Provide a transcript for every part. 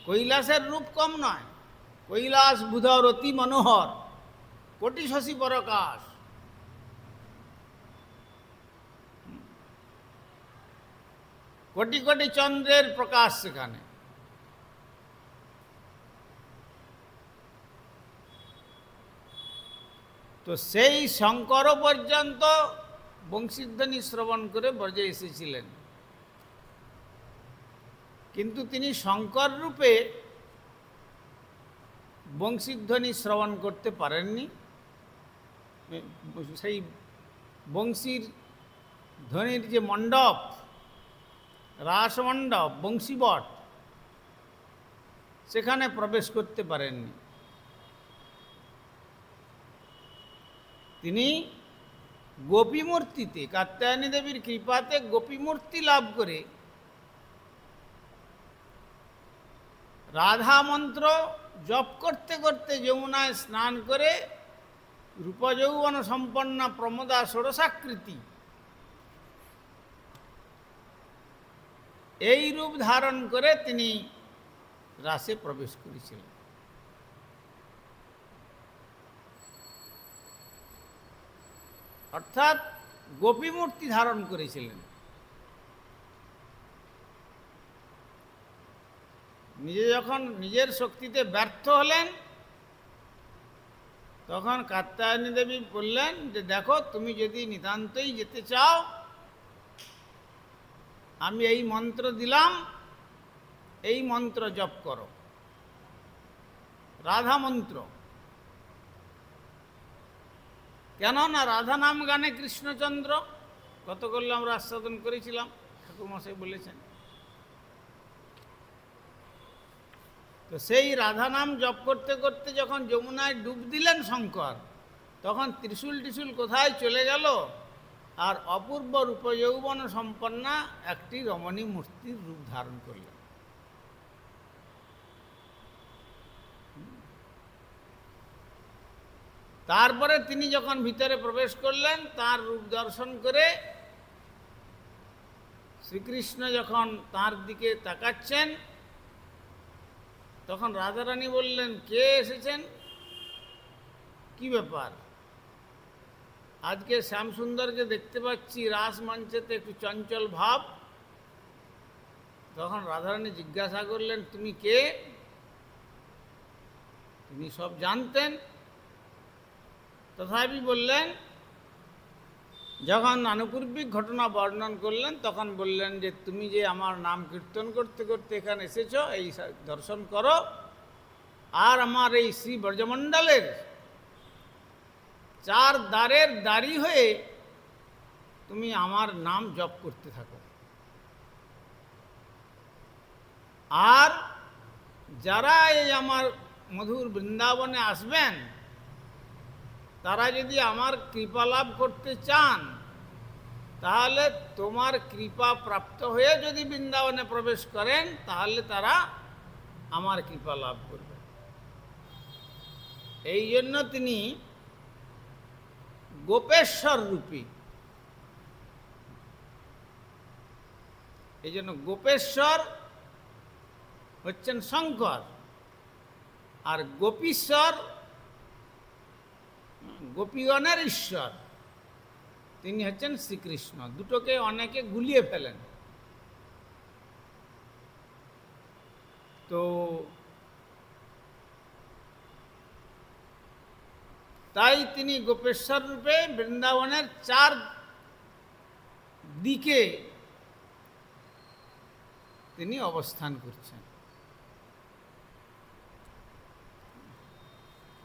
কৈলাসের রূপ কম নয়। কৈলাস বুধর অতি মনোহর, কোটি শশী পরকাশ। কোটি কোটি চন্দ্রের প্রকাশ সেখানে। তো সেই শঙ্কর পর্যন্ত বংশীধ্বনি শ্রবণ করে ব্রজে এসেছিলেন, কিন্তু তিনি শঙ্কর রূপে বংশীধ্বনি শ্রবণ করতে পারেননি। সেই বংশীর ধ্বনির যে মণ্ডপ, রাসমণ্ডপ, বংশীবট, সেখানে প্রবেশ করতে পারেননি। তিনি গোপীমূর্তিতে, কাত্যায়নী দেবীর কৃপাতে গোপীমূর্তি লাভ করে রাধা মন্ত্র জপ করতে করতে যমুনায় স্নান করে রূপযৌবন সম্পন্না প্রমোদা ষোড়শাকৃতি এই রূপ ধারণ করে তিনি রাসে প্রবেশ করেছিলেন। অর্থাৎ গোপীমূর্তি ধারণ করেছিলেন। নিজে যখন নিজের শক্তিতে ব্যর্থ হলেন, তখন কাত্যায়নী দেবী বললেন যে দেখো, তুমি যদি নিতান্তই যেতে চাও, আমি এই মন্ত্র দিলাম, এই মন্ত্র জপ করো, রাধা মন্ত্র। কেননা রাধা নাম গানে কৃষ্ণচন্দ্র, গতকাল আমরা আস্বাদন করেছিলাম, ঠাকুরমশাই বলেছেন। তো সেই রাধা নাম জপ করতে করতে যখন যমুনায় ডুব দিলেন শঙ্কর, তখন ত্রিশূল টিশূল কোথায় চলে গেল, আর অপূর্ব রূপযৌবন সম্পন্না একটি রমণী মূর্তির রূপ ধারণ করলেন। তারপরে তিনি যখন ভিতরে প্রবেশ করলেন, তার রূপ দর্শন করে শ্রীকৃষ্ণ যখন তার দিকে তাকাচ্ছেন, তখন রাধারানী বললেন, কে এসেছেন, কি ব্যাপার? আজকে শ্যামসুন্দরকে দেখতে পাচ্ছি রাস মঞ্চেতে একটু চঞ্চল ভাব। তখন রাধারানী জিজ্ঞাসা করলেন, তুমি কে? তিনি সব জানতেন, তথাপি বললেন, যখন আনুপূর্বিক ঘটনা বর্ণন করলেন, তখন বললেন যে তুমি যে আমার নাম কীর্তন করতে করতে এখানে এসেছো, এই দর্শন করো, আর আমার এই শ্রী ব্রজমণ্ডলের চার দ্বারের দ্বারী হয়ে তুমি আমার নাম জপ করতে থাকো। আর যারা এই আমার মধুর বৃন্দাবনে আসবেন, তারা যদি আমার কৃপা লাভ করতে চান, তাহলে তোমার কৃপা প্রাপ্ত হয়ে যদি বৃন্দাবনে প্রবেশ করেন, তাহলে তারা আমার কৃপা লাভ করবে। এই জন্য তিনি গোপেশ্বর রূপী, এই জন্য গোপেশ্বর হচ্ছেন শঙ্কর, আর গোপীশ্বর গোপীগণের ঈশ্বর তিনি হচ্ছেন শ্রীকৃষ্ণ। দুটোকে অনেকে গুলিয়ে ফেলেন। তো তাই তিনি গোপেশ্বর রূপে বৃন্দাবনের চার দিকে তিনি অবস্থান করছেন।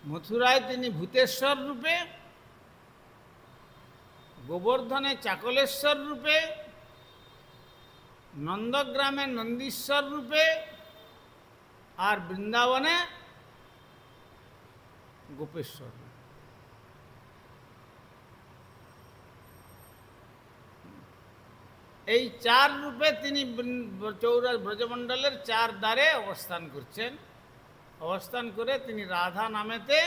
মথুরায় তিনি ভূতেশ্বর রূপে, গোবর্ধনে চাকলেশ্বর রূপে, নন্দগ্রামে নন্দীশ্বর রূপে, আর বৃন্দাবনে গোপেশ্বর রূপে। এই চার রূপে তিনি ব্রজমণ্ডলের চার দ্বারে অবস্থান করছেন। অবস্থান করে তিনি রাধা নামেতে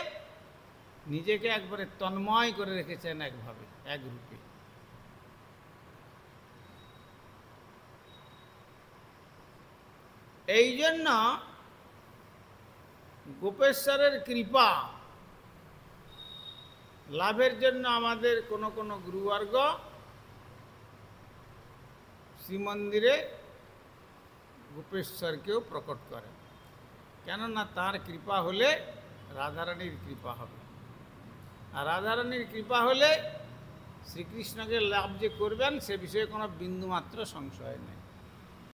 নিজেকে একবারে তন্ময় করে রেখেছেন, একভাবে, এক রূপে। এই জন্য গোপেশ্বরের কৃপা লাভের জন্য আমাদের কোনো কোনো গুরুবর্গ শ্রীমন্দিরে গোপেশ্বরকেও প্রকট করেন, কেননা তার কৃপা হলে রাধারানীর কৃপা হবে, আর রাধারানীর কৃপা হলে শ্রীকৃষ্ণকে লাভ যে করবেন সে বিষয়ে কোনো বিন্দুমাত্র সংশয় নেই।